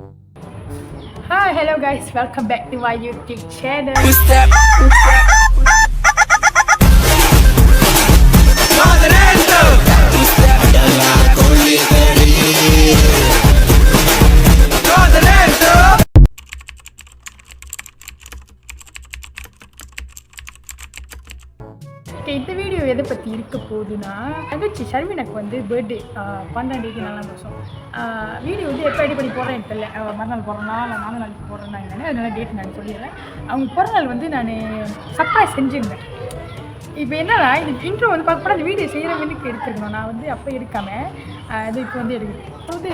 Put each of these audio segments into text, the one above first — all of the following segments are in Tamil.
Hi, hello guys, welcome back to my YouTube channel. இந்த வீடியோ எதை பற்றி இருக்க போகுதுன்னா தங்கச்சி ஷர்மினாக்கு வந்து பர்த்டே 12 நல்லா மாதம் வீடியோ வந்து எப்போ எடி பண்ணி போடுறேன் தெரியல மறுநாள் போடுறேன்னா இல்லை 4 நாளைக்கு போடுறேன்னா என்னென்னு அதனால டேட் நான் சொல்லிடுறேன். அவங்க பிறந்த நாள் வந்து நான் சர்ப்ரைஸ் செஞ்சுருந்தேன். இப்போ என்னன்னா இது இன்ட்ரோ வந்து பார்க்க போனால் அந்த வீடியோ செய்கிறவனுக்கு எடுத்துருக்கணும். நான் வந்து அப்போ எடுக்காமல் இது இப்போ வந்து எடுக்கணும். வந்து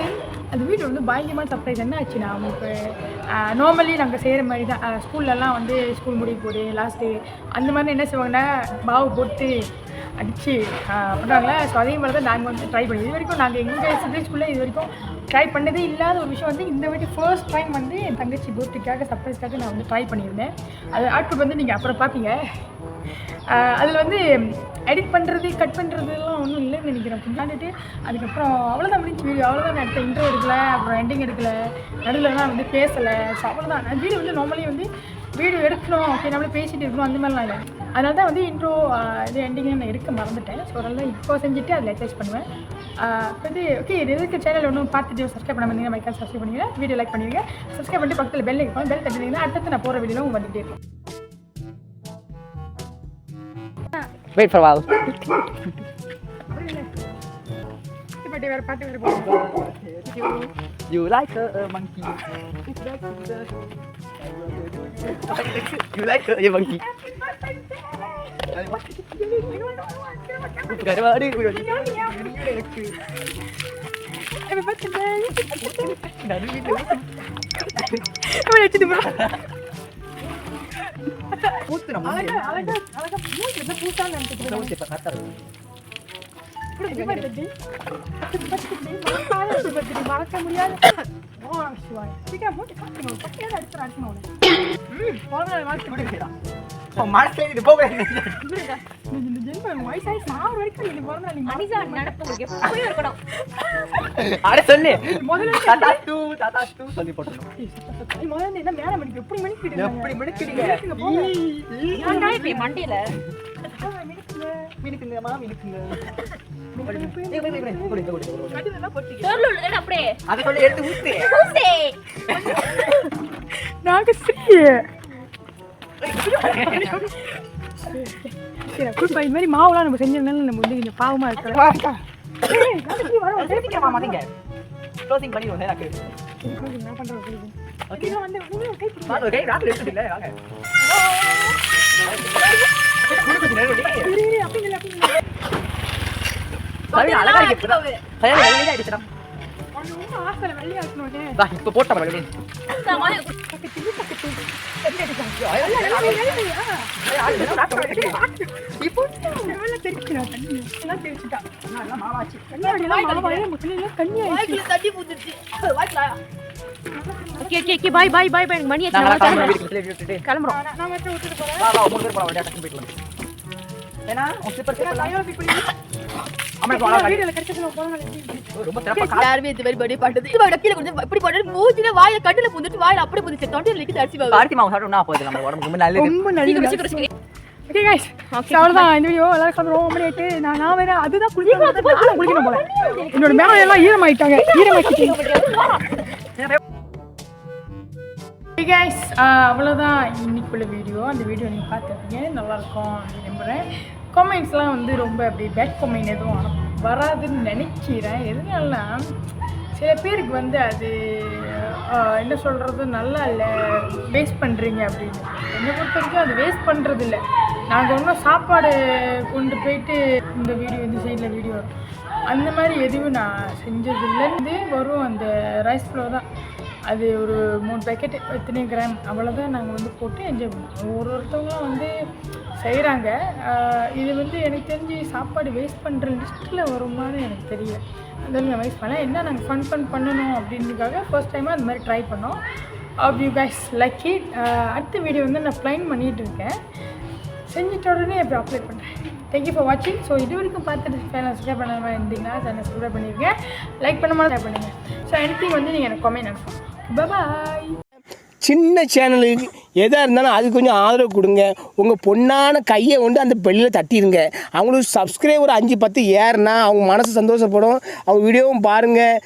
அந்த வீடியோ வந்து பயங்கரமான சர்ப்ரைஸ் என்ன ஆச்சுன்னா அவங்களுக்கு நார்மலி நாங்கள் செய்கிற மாதிரி தான் ஸ்கூல்லலாம் வந்து ஸ்கூல் முடிய போடு லாஸ்ட்டு அந்த மாதிரி என்ன செய்வாங்கன்னா மாவு போட்டு அடித்து பண்ணுறாங்களே. ஸோ அதே மாதிரி தான் நாங்கள் வந்து ட்ரை பண்ணி இது வரைக்கும் நாங்கள் எங்கள் சிப்ளிங்ஸ்குள்ளே இது வரைக்கும் ட்ரை பண்ணதே இல்லாத ஒரு விஷயம் வந்து இந்த வாட்டி ஃபர்ஸ்ட் டைம் வந்து என் தங்கச்சி பர்த்டேக்காக சர்ப்ரைஸ்க்காக நான் வந்து ட்ரை பண்ணியிருந்தேன். அது ஆட்புட் வந்து நீங்கள் அப்புறம் பார்ப்பீங்க. அதில் வந்து எடிட் பண்ணுறது கட் பண்ணுறதுலாம் ஒன்றும் இல்லைன்னு நினைக்கிறேன். கொண்டாடிட்டு அதுக்கப்புறம் அவ்வளோதான் முடிஞ்சு வீடியோ. அவ்வளோதான் எடுத்த இன்ட்ரோ எடுக்கலை, அப்புறம் எண்டிங் எடுக்கலை, நடுவில்லாம் வந்து பேசலை. ஸோ அவ்வளோதான். நான் வீடியோ வந்து நார்மலி வந்து வீடியோ எடுக்கணும் ஓகே நம்மளே பேசிகிட்டு இருக்கணும் அந்த மாதிரிலாம் இல்லை. அதனால தான் வந்து இன்ட்ரோ இது எண்டிங் நான் எடுக்க மறந்துட்டேன். ஸோ அதனால தான் இப்போ செஞ்சுட்டு அதில் அட்டாச் பண்ணுவேன். வந்து ஓகே இது எதுக்கு சேனல் ஒன்றும் பார்த்துட்டு சப்ஸ்கிரைப் பண்ண வந்தீங்கன்னா மைக்கால் சப்ஸ்கிரைப் பண்ணுவீங்க, வீடியோ லைக் பண்ணுவீங்க, சப்ஸ்கிரைப் பண்ணிட்டு பக்கத்தில் பெல் இருக்கும். பெல் தட்டினீங்கன்னா அடுத்து நான் போகிற வீடியோவும் வந்துகிட்டே இருக்கும். Wait for a while. You like a monkey? You like a monkey? மறக்க முடியாது. இது மாதிரி மாவுலாம் நம்ம செஞ்சதுனால நம்ம வந்து கொஞ்சம் பாவமா இருக்கலாம். இப்போ போட்டா என்னோட மேல எல்லாம் ஈரமாயிட்டாங்க. அவ்வளோதான் இன்னைக்குள்ள வீடியோ. அந்த வீடியோ நீங்கள் பார்த்துருப்பீங்க, நல்லாயிருக்கும் அப்படின்னு நம்புகிறேன். கமெண்ட்ஸ்லாம் வந்து ரொம்ப அப்படி பேட் கமெண்ட் எதுவும் வராதுன்னு நினைக்கிறேன். எதுனாலனா சில பேருக்கு வந்து அது என்ன சொல்கிறது நல்லா இல்லை, வேஸ்ட் பண்ணுறீங்க அப்படின்னு. என்னை பொறுத்த வரைக்கும் அது வேஸ்ட் பண்ணுறது இல்லை. நாங்கள் ஒன்றும் சாப்பாடு கொண்டு போயிட்டு இந்த வீடியோ இந்த சைடில் வீடியோ வரும் அந்த மாதிரி எதுவும் நான் செஞ்சதில்லைன்னு வரும். அந்த ரைஸ் ஃப்ளோ தான் அது ஒரு 3 பேக்கெட் எத்தனை கிராம் அவ்வளோதான் நாங்கள் வந்து போட்டு என்ஜாய் பண்ணுவோம். ஒருத்தவங்களும் வந்து செய்கிறாங்க. இது வந்து எனக்கு தெரிஞ்சு சாப்பாடு வேஸ்ட் பண்ணுற லிஸ்ட்டில் வருமானு எனக்கு தெரியல. அதனால நான் வேஸ்ட் பண்ணேன். என்ன நாங்கள் ஃபன் பண்ணணும் அப்படின்றதுக்காக ஃபர்ஸ்ட் டைமாக அந்த மாதிரி ட்ரை பண்ணோம். You guys like it. அடுத்த வீடியோ வந்து நான் ப்ளைன் பண்ணிகிட்டு இருக்கேன். செஞ்சுட்ட உடனே இப்போ அப்ளை பண்ணுறேன். தேங்க்யூ ஃபார் வாட்சிங். ஸோ இது வரைக்கும் பார்த்துட்டு சேனல் சப்ஸ்கிரைப் பண்ணாமல் இருந்தீங்கன்னா சேனல் சப்ஸ்கிரைப் பண்ணியிருக்கேன், லைக் பண்ண மாதிரி பண்ணுங்கள். ஸோ எனிதிங் வந்து நீங்கள் எனக்கு கமெண்ட் அனுப்பணும். பாய். சின்ன சேனலுக்கு எதாக இருந்தாலும் அது கொஞ்சம் ஆதரவு கொடுங்க. உங்கள் பொண்ணான கையை கொண்டு அந்த பெல்லில் தட்டிடுங்க. அவங்களுக்கு சப்ஸ்கிரைபர் 5-10 ஏறுனா அவங்க மனசு சந்தோஷப்படும். அவங்க வீடியோவும் பாருங்கள்.